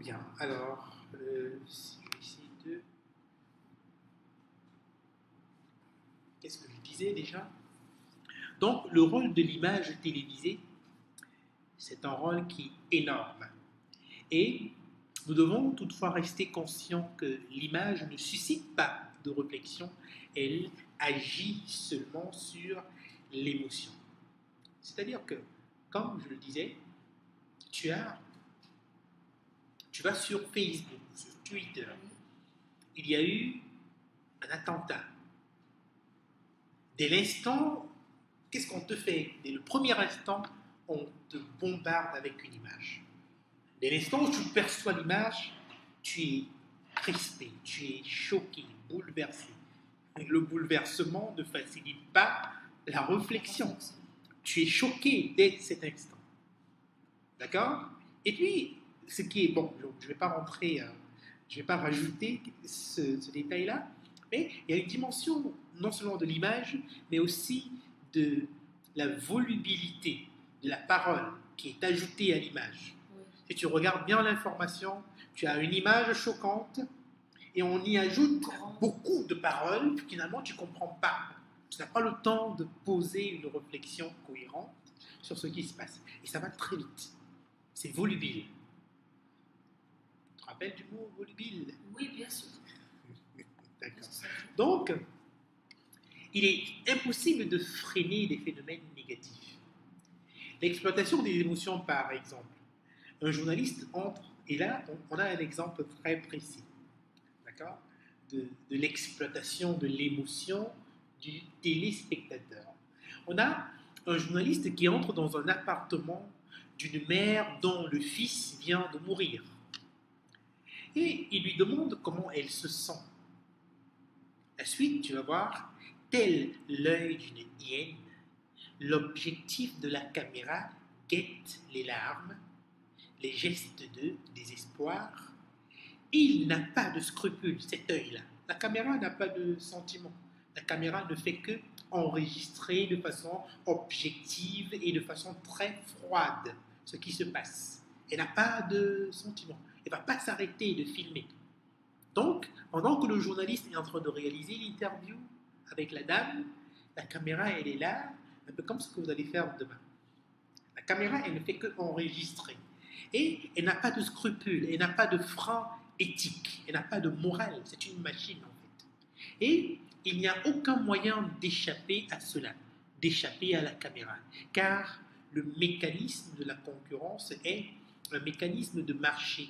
Bien, alors, si je vais essayer de... Qu'est-ce que je disais déjà? Donc, le rôle de l'image télévisée, c'est un rôle qui est énorme. Et nous devons toutefois rester conscients que l'image ne suscite pas de réflexion, elle agit seulement sur l'émotion. C'est-à-dire que, comme je le disais, tu vas sur Facebook, sur Twitter, il y a eu un attentat. Dès l'instant, qu'est-ce qu'on te fait? Dès le premier instant, on te bombarde avec une image. Dès l'instant où tu perçois l'image, tu es crispé, tu es choqué, bouleversé. Et le bouleversement ne facilite pas la réflexion. Tu es choqué dès cet instant. D'accord? Et puis, ce qui est bon, je ne vais pas rentrer, je ne vais pas rajouter ce détail-là, mais il y a une dimension non seulement de l'image, mais aussi de la volubilité de la parole qui est ajoutée à l'image. Oui. Si tu regardes bien l'information, tu as une image choquante et on y ajoute beaucoup de paroles que finalement tu ne comprends pas. Tu n'as pas le temps de poser une réflexion cohérente sur ce qui se passe. Et ça va très vite. C'est volubile. Tu te rappelles du mot volubile? Oui, bien sûr. D'accord. Donc, il est impossible de freiner des phénomènes négatifs. L'exploitation des émotions, par exemple. Un journaliste entre, et là, on a un exemple très précis, d'accord, de l'exploitation de l'émotion du téléspectateur. On a un journaliste qui entre dans un appartement d'une mère dont le fils vient de mourir. Et il lui demande comment elle se sent. La suite, tu vas voir, tel l'œil d'une hyène, l'objectif de la caméra guette les larmes, les gestes de désespoir. Il n'a pas de scrupule, cet œil-là. La caméra n'a pas de sentiment. La caméra ne fait que enregistrer de façon objective et de façon très froide ce qui se passe. Elle n'a pas de sentiment. Elle ne va pas s'arrêter de filmer. Donc, pendant que le journaliste est en train de réaliser l'interview avec la dame, la caméra, elle est là, un peu comme ce que vous allez faire demain. La caméra, elle ne fait que enregistrer. Et elle n'a pas de scrupules, elle n'a pas de frein éthique, elle n'a pas de morale, c'est une machine en fait. Et il n'y a aucun moyen d'échapper à cela, d'échapper à la caméra, car le mécanisme de la concurrence est un mécanisme de marché.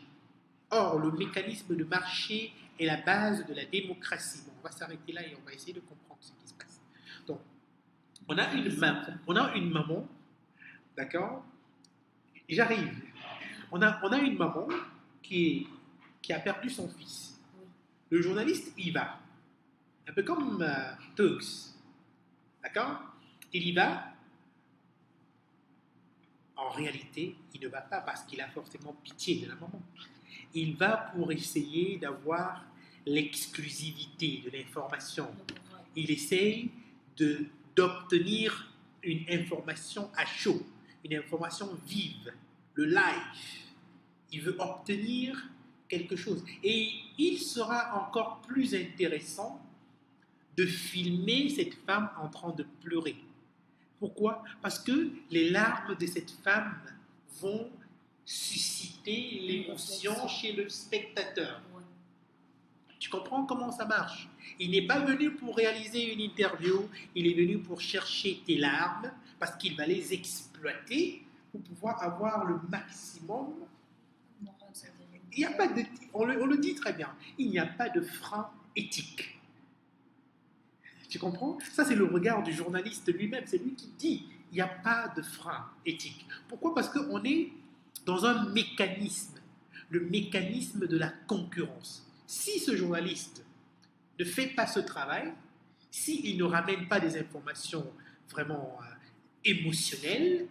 Or, le mécanisme de marché est la base de la démocratie. Bon, on va s'arrêter là et on va essayer de comprendre ce qui se passe. Donc, on a une maman, d'accord? J'arrive. On a une maman qui a perdu son fils. Le journaliste y va. Un peu comme Tugs. D'accord? Il y va. En réalité, il ne va pas parce qu'il a forcément pitié de la maman. Il va pour essayer d'avoir l'exclusivité de l'information. Il essaye d'obtenir une information à chaud, une information vive, le live. Il veut obtenir quelque chose. Et il sera encore plus intéressant de filmer cette femme en train de pleurer. Pourquoi? Parce que les larmes de cette femme vont susciter l'émotion chez le spectateur. Tu comprends comment ça marche? Il n'est pas venu pour réaliser une interview, il est venu pour chercher tes larmes parce qu'il va les exploiter pour pouvoir avoir le maximum. Il n'y a pas de, on le dit très bien, il n'y a pas de frein éthique. Tu comprends? Ça, c'est le regard du journaliste lui-même. C'est lui qui dit il n'y a pas de frein éthique. Pourquoi? Parce qu'on est dans un mécanisme, le mécanisme de la concurrence. Si ce journaliste ne fait pas ce travail, s'il ne ramène pas des informations vraiment émotionnelles,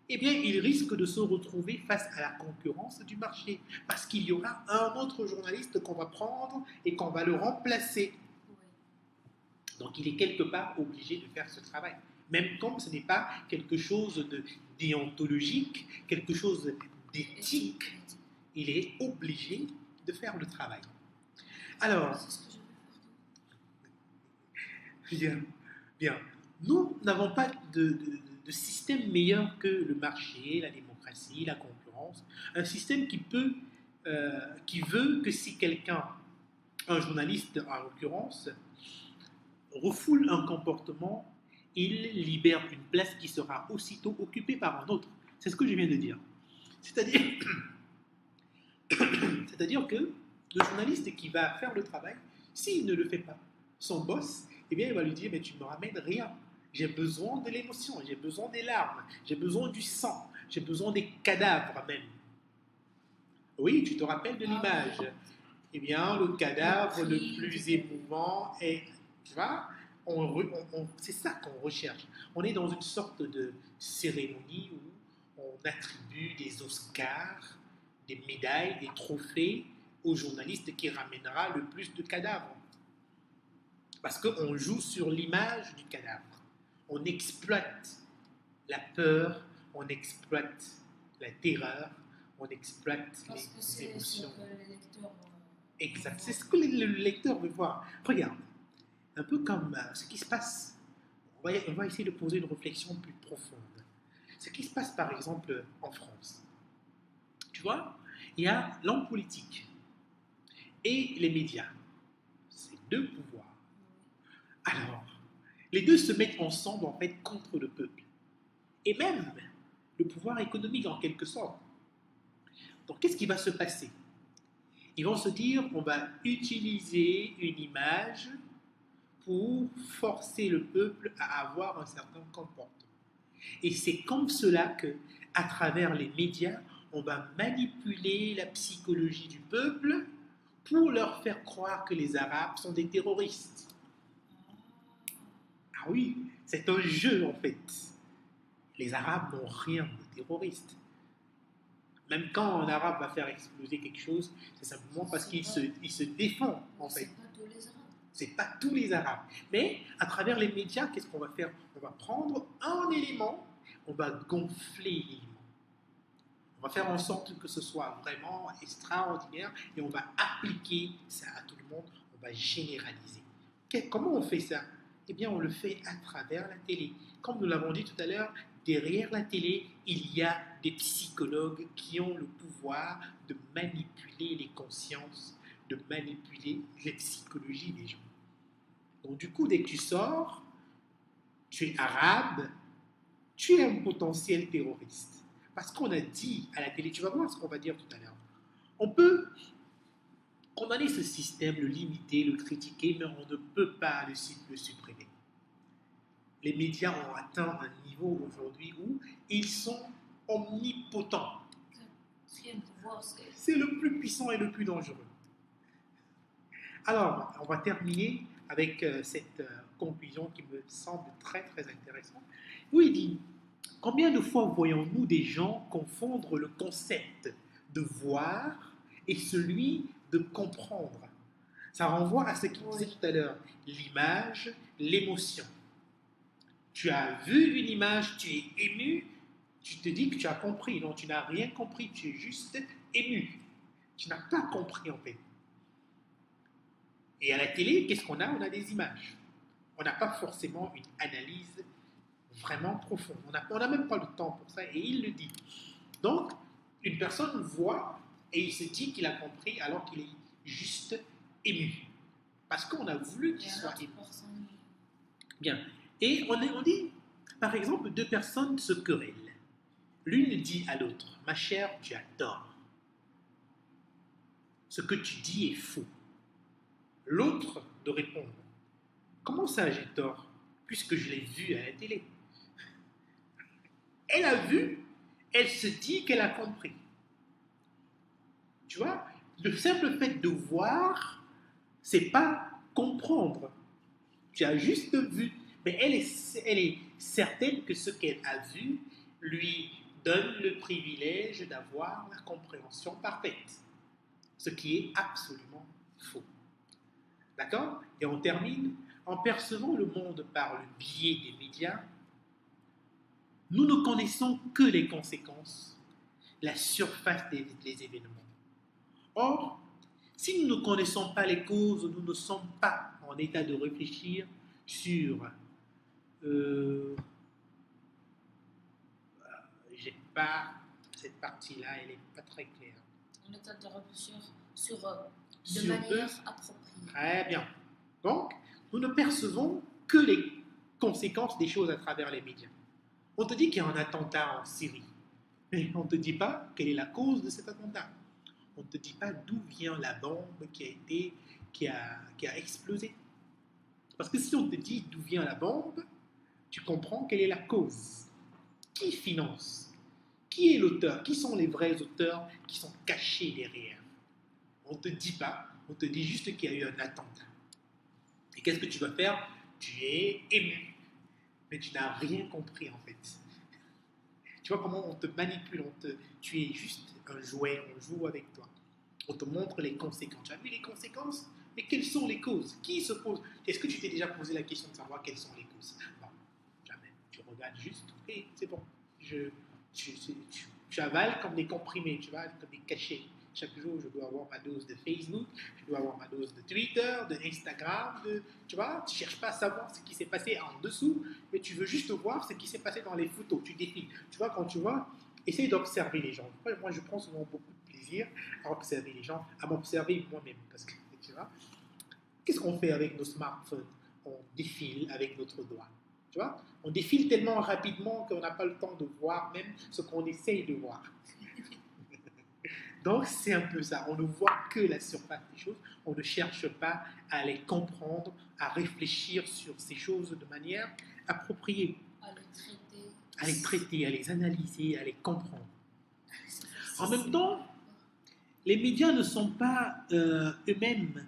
eh bien, il risque de se retrouver face à la concurrence du marché. Parce qu'il y aura un autre journaliste qu'on va prendre et qu'on va le remplacer. Donc, il est quelque part obligé de faire ce travail. Même comme ce n'est pas quelque chose de déontologique, quelque chose d'éthique, il est obligé de faire le travail. Alors, C'est ce que je veux bien, bien. Nous n'avons pas de système meilleur que le marché, la démocratie, la concurrence. Un système qui veut que si quelqu'un, un journaliste en l'occurrence, refoule un comportement, il libère une place qui sera aussitôt occupée par un autre. C'est ce que je viens de dire. C'est-à-dire, c'est-à-dire que le journaliste qui va faire le travail, s'il ne le fait pas, son boss, eh bien, il va lui dire, mais tu ne me ramènes rien. J'ai besoin de l'émotion, j'ai besoin des larmes, j'ai besoin du sang, j'ai besoin des cadavres même. Oui, tu te rappelles de l'image. Eh bien, le cadavre le plus émouvant est, tu vois, c'est ça qu'on recherche. On est dans une sorte de cérémonie où on attribue des Oscars, des médailles, des trophées au journaliste qui ramènera le plus de cadavres. Parce qu'on joue sur l'image du cadavre. On exploite la peur, on exploite la terreur, on exploite les émotions. Parce que c'est ce que les lecteurs Exact, c'est ce que le lecteur veut voir. Regarde, un peu comme ce qui se passe, on va essayer de poser une réflexion plus profonde. Ce qui se passe par exemple en France. Tu vois, il y a l'homme politique et les médias. C'est deux pouvoirs. Alors, les deux se mettent ensemble en fait contre le peuple. Et même le pouvoir économique en quelque sorte. Donc qu'est-ce qui va se passer? Ils vont se dire, on va utiliser une image pour forcer le peuple à avoir un certain comportement. Et c'est comme cela que, à travers les médias, on va manipuler la psychologie du peuple pour leur faire croire que les Arabes sont des terroristes. Ah oui, c'est un jeu en fait. Les Arabes n'ont rien de terroriste. Même quand un Arabe va faire exploser quelque chose, c'est simplement parce qu'il se défend en fait. C'est pas tous les Arabes. C'est pas tous les Arabes. Mais à travers les médias, qu'est-ce qu'on va faire? On va prendre un élément, on va gonfler l'élément. On va faire en sorte que ce soit vraiment extraordinaire et on va appliquer ça à tout le monde, on va généraliser. Comment on fait ça? Eh bien, on le fait à travers la télé. Comme nous l'avons dit tout à l'heure, derrière la télé, il y a des psychologues qui ont le pouvoir de manipuler les consciences, de manipuler les psychologies des gens. Donc du coup, dès que tu sors, tu es arabe, tu es un potentiel terroriste. Parce qu'on a dit à la télé, tu vas voir ce qu'on va dire tout à l'heure. On peut condamner ce système, le limiter, le critiquer, mais on ne peut pas le supprimer. Les médias ont atteint un niveau aujourd'hui où ils sont omnipotents. C'est le plus puissant et le plus dangereux. Alors, on va terminer avec cette conclusion qui me semble très très intéressante, où il dit, combien de fois voyons-nous des gens confondre le concept de voir et celui de comprendre? Ça renvoie à ce qu'il disait tout à l'heure, l'image, l'émotion. Tu as vu une image, tu es ému, tu te dis que tu as compris. Non, tu n'as rien compris, tu es juste ému. Tu n'as pas compris en fait. Et à la télé, qu'est-ce qu'on a? On a des images. On n'a pas forcément une analyse vraiment profonde. On n'a même pas le temps pour ça et il le dit. Donc, une personne voit et il se dit qu'il a compris alors qu'il est juste ému. Parce qu'on a voulu qu'il soit ému. Bien. Et on dit, par exemple, deux personnes se querellent. L'une dit à l'autre, ma chère, tu as tort. Ce que tu dis est faux. L'autre de répondre, comment ça j'ai tort, puisque je l'ai vu à la télé? Elle a vu, elle se dit qu'elle a compris. Tu vois, le simple fait de voir, c'est pas comprendre. Tu as juste vu. Mais elle est certaine que ce qu'elle a vu lui donne le privilège d'avoir la compréhension parfaite. Ce qui est absolument faux. D'accord? Et on termine. En percevant le monde par le biais des médias, nous ne connaissons que les conséquences, la surface des événements. Or, si nous ne connaissons pas les causes, nous ne sommes pas en état de réfléchir sur euh, j'ai pas cette partie-là, elle n'est pas très claire. En état de réfléchir sur de Sur manière appropriée. Très bien. Donc, nous ne percevons que les conséquences des choses à travers les médias. On te dit qu'il y a un attentat en Syrie, mais on ne te dit pas quelle est la cause de cet attentat. On ne te dit pas d'où vient la bombe qui a explosé. Parce que si on te dit d'où vient la bombe, tu comprends quelle est la cause. Qui finance? Qui est l'auteur? Qui sont les vrais auteurs qui sont cachés derrière? On ne te dit pas, on te dit juste qu'il y a eu un attentat. Et qu'est-ce que tu vas faire? Tu es ému, mais tu n'as rien compris en fait. Tu vois comment on te manipule, tu es juste un jouet, on joue avec toi. On te montre les conséquences. Tu as vu les conséquences? Mais quelles sont les causes? Qui se pose? Est-ce que tu t'es déjà posé la question de savoir quelles sont les causes? Non, jamais. Tu regardes juste et c'est bon. Tu avales comme des comprimés, tu vois, comme des cachets. Chaque jour, je dois avoir ma dose de Facebook, je dois avoir ma dose de Twitter, de Instagram, tu vois, tu ne cherches pas à savoir ce qui s'est passé en dessous, mais tu veux juste voir ce qui s'est passé dans les photos, tu défiles. Tu vois, quand tu vois, essaye d'observer les gens. Moi, je prends souvent beaucoup de plaisir à observer les gens, à m'observer moi-même, parce que, tu vois, qu'est-ce qu'on fait avec nos smartphones? On défile avec notre doigt. Tu vois, on défile tellement rapidement qu'on n'a pas le temps de voir même ce qu'on essaye de voir. Donc, c'est un peu ça. On ne voit que la surface des choses. On ne cherche pas à les comprendre, à réfléchir sur ces choses de manière appropriée. À les traiter, à les analyser, à les comprendre. En même temps, les médias ne sont pas eux-mêmes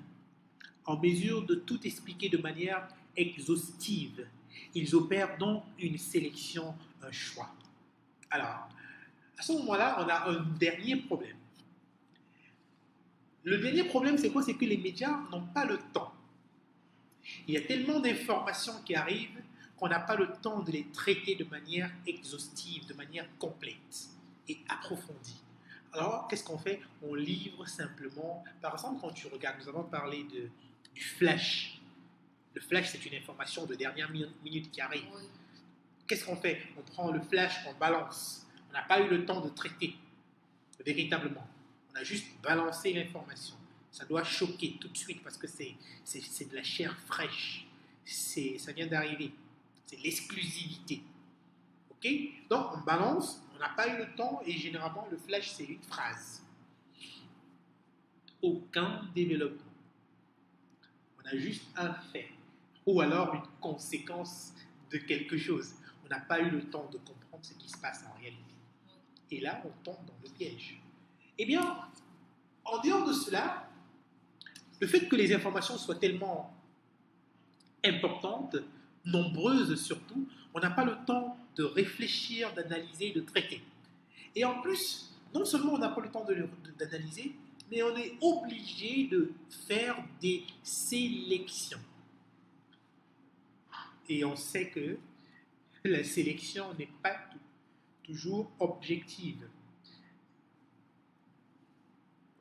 en mesure de tout expliquer de manière exhaustive. Ils opèrent donc une sélection, un choix. Alors, à ce moment-là, on a un dernier problème. Le dernier problème, c'est quoi? C'est que les médias n'ont pas le temps. Il y a tellement d'informations qui arrivent qu'on n'a pas le temps de les traiter de manière exhaustive, de manière complète et approfondie. Alors, qu'est-ce qu'on fait? On livre simplement. Par exemple, quand tu regardes, nous avons parlé du flash. Le flash, c'est une information de dernière minute qui arrive. Oui. Qu'est-ce qu'on fait? On prend le flash, on balance. On n'a pas eu le temps de traiter véritablement. On a juste balancé l'information. Ça doit choquer tout de suite parce que c'est de la chair fraîche. Ça vient d'arriver. C'est l'exclusivité. Ok? Donc on balance, on n'a pas eu le temps et généralement le flash c'est une phrase. Aucun développement. On a juste un fait ou alors une conséquence de quelque chose. On n'a pas eu le temps de comprendre ce qui se passe en réalité. Et là, on tombe dans le piège. Eh bien, en dehors de cela, le fait que les informations soient tellement importantes, nombreuses surtout, on n'a pas le temps de réfléchir, d'analyser, de traiter. Et en plus, non seulement on n'a pas le temps d'analyser, mais on est obligé de faire des sélections. Et on sait que la sélection n'est pas toujours objective.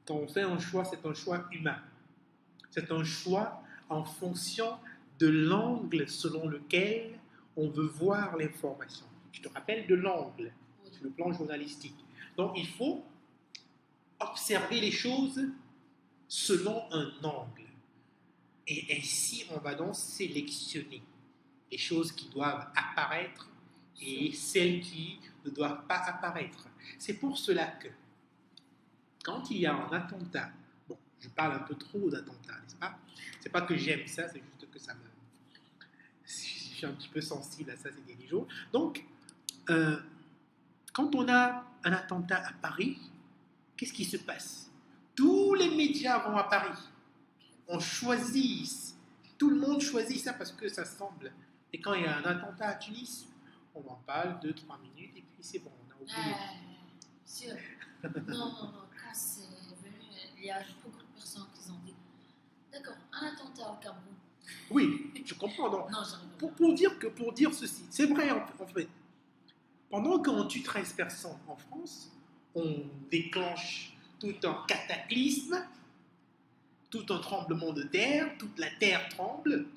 Quand on fait un choix, c'est un choix humain. C'est un choix en fonction de l'angle selon lequel on veut voir l'information. Je te rappelle de l'angle, sur le plan journalistique. Donc il faut observer les choses selon un angle. Et ainsi, on va donc sélectionner les choses qui doivent apparaître et celles qui ne doivent pas apparaître. C'est pour cela que quand il y a un attentat, bon, je parle un peu trop d'attentats, n'est-ce pas? C'est pas que j'aime ça, c'est juste que ça me... Je suis un petit peu sensible à ça ces derniers jours. Donc, quand on a un attentat à Paris, qu'est-ce qui se passe? Tous les médias vont à Paris. On choisit, tout le monde choisit ça parce que ça semble. Et quand il y a un attentat à Tunis, on en parle 2-3 minutes et puis c'est bon, on a oublié. Sûr. Non. Quand c'est venu, il y a beaucoup de personnes qui ont dit d'accord, un attentat au Cameroun. Oui, je comprends. Donc, non, pour dire ceci, c'est vrai en fait. Pendant qu'on tue 13 personnes en France, on déclenche tout un cataclysme, tout un tremblement de terre, toute la terre tremble.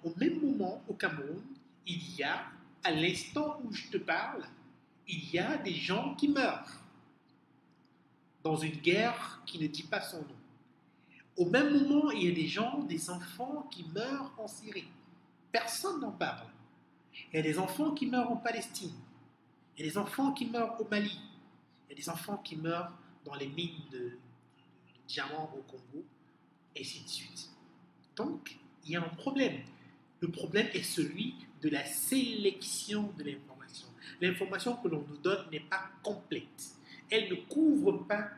Au même moment, au Cameroun, il y a, à l'instant où je te parle, il y a des gens qui meurent dans une guerre qui ne dit pas son nom. Au même moment, il y a des gens, des enfants qui meurent en Syrie. Personne n'en parle. Il y a des enfants qui meurent en Palestine. Il y a des enfants qui meurent au Mali. Il y a des enfants qui meurent dans les mines de diamants au Congo, et ainsi de suite. Donc, il y a un problème. Le problème est celui de la sélection de l'information. L'information que l'on nous donne n'est pas complète. Elle ne couvre pas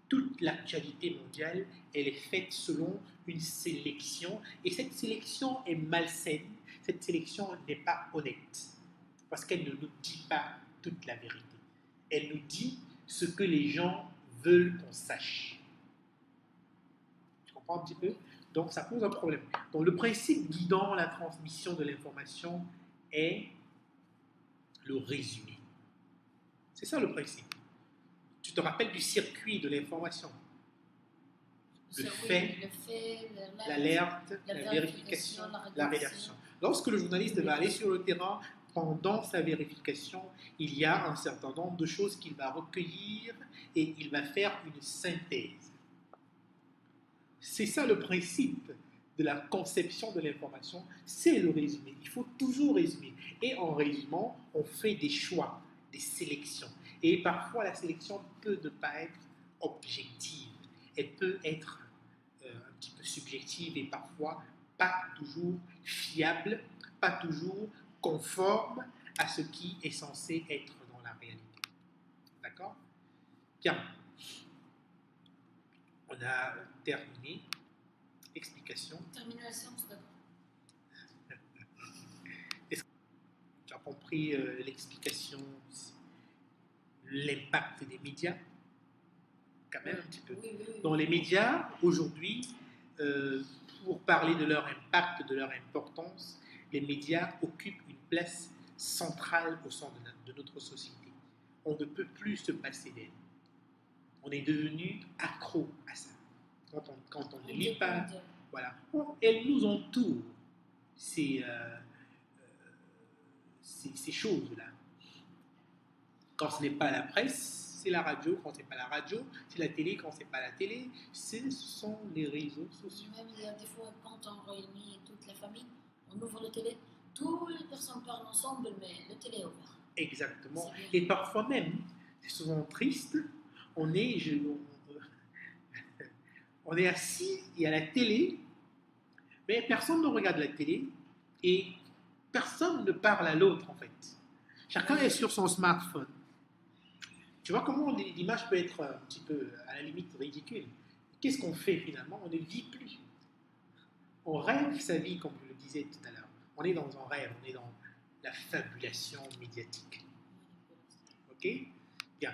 toute l'actualité mondiale. Elle est faite selon une sélection. Et cette sélection est malsaine. Cette sélection n'est pas honnête. Parce qu'elle ne nous dit pas toute la vérité. Elle nous dit ce que les gens veulent qu'on sache. Tu comprends un petit peu? Donc ça pose un problème. Donc le principe guidant la transmission de l'information est le résumé. C'est ça le principe. Tu te rappelles du circuit de l'information? Le fait, l'alerte, la vérification, la rédaction. Lorsque le journaliste va aller sur le terrain, pendant sa vérification, il y a un certain nombre de choses qu'il va recueillir et il va faire une synthèse. C'est ça le principe de la conception de l'information, c'est le résumé. Il faut toujours résumer. Et en résumant, on fait des choix, des sélections. Et parfois, la sélection peut ne pas être objective. Elle peut être un petit peu subjective et parfois pas toujours fiable, pas toujours conforme à ce qui est censé être dans la réalité. D'accord? Bien. On a terminé. Explication. Terminé la séance, d'accord. Est-ce que tu as compris l'explication, l'impact des médias? Quand même un petit peu. Oui. Dans les médias, aujourd'hui, pour parler de leur impact, de leur importance, les médias occupent une place centrale au sein de notre société. On ne peut plus se passer d'elle. On est devenu accro à ça. Quand on ne lit pas, voilà, elles nous entourent, ces choses-là. Quand ce n'est pas la presse, c'est la radio. Quand ce n'est pas la radio, c'est la télé. Quand ce n'est pas la télé, ce sont les réseaux sociaux. Même il y a des fois, quand on réunit toute la famille, on ouvre la télé, toutes les personnes parlent ensemble, mais la télé est ouverte. Exactement. Et parfois même, c'est souvent triste, on est assis et à la télé, mais personne ne regarde la télé et personne ne parle à l'autre en fait. Chacun est sur son smartphone. Tu vois comment l'image peut être un petit peu à la limite ridicule. Qu'est-ce qu'on fait finalement? On ne vit plus. On rêve sa vie, comme je le disais tout à l'heure. On est dans un rêve, on est dans la fabulation médiatique. Ok? Bien.